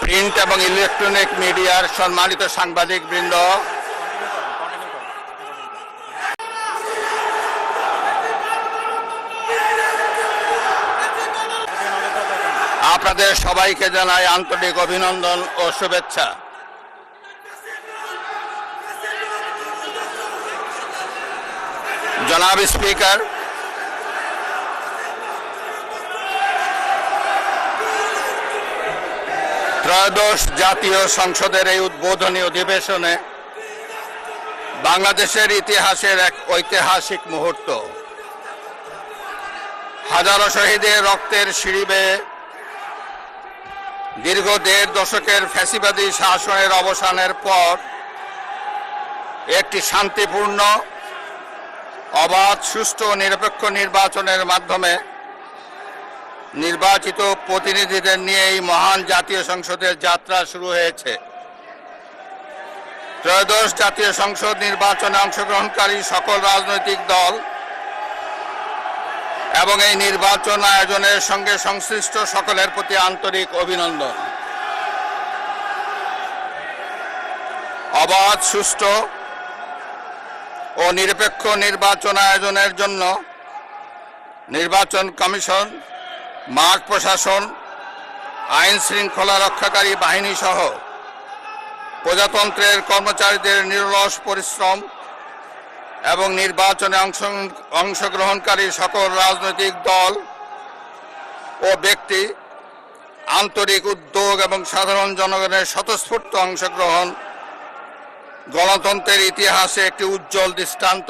Print এবং electronic মিডিয়ার সম্মানিত সাংবাদিকবৃন্দ, আপনাদের সবাইকে জানাই আন্তরিক অভিনন্দন ও শুভেচ্ছা। জনাব স্পিকার, ত্রয়োদশ জাতীয় সংসদের এই উদ্বোধনী অধিবেশনে বাংলাদেশের ইতিহাসের এক ঐতিহাসিক মুহূর্ত। হাজারো শহীদের রক্তের সিঁড়ি বেয়ে দীর্ঘ ১.৫ দশকের ফ্যাসিবাদী শাসনের অবসানের পর একটি শান্তিপূর্ণ, অবাধ, সুষ্ঠু ও নিরপেক্ষ নির্বাচনের মাধ্যমে নির্বাচিত প্রতিনিধিদের নিয়ে এই মহান জাতীয় সংসদের যাত্রা শুরু হয়েছে। ত্রয়োদশ জাতীয় সংসদ নির্বাচনে অংশগ্রহণকারী সকল রাজনৈতিক দল এবং এই নির্বাচন আয়োজনের সঙ্গে সংশ্লিষ্ট সকলের প্রতি আন্তরিক অভিনন্দন। অবাধ, সুষ্ঠু ও নিরপেক্ষ নির্বাচন আয়োজনের জন্য নির্বাচন কমিশন, মাঠ প্রশাসন, আইন শৃঙ্খলা রক্ষাকারী বাহিনী সহ প্রজাতন্ত্রের কর্মচারীদের নিরলস পরিশ্রম এবং নির্বাচনে অংশগ্রহণকারী সকল রাজনৈতিক দল ও ব্যক্তি, আন্তরিক উদ্যোগ এবং সাধারণ জনগণের স্বতঃস্ফূর্ত অংশগ্রহণ গণতন্ত্রের ইতিহাসে একটি উজ্জ্বল দৃষ্টান্ত।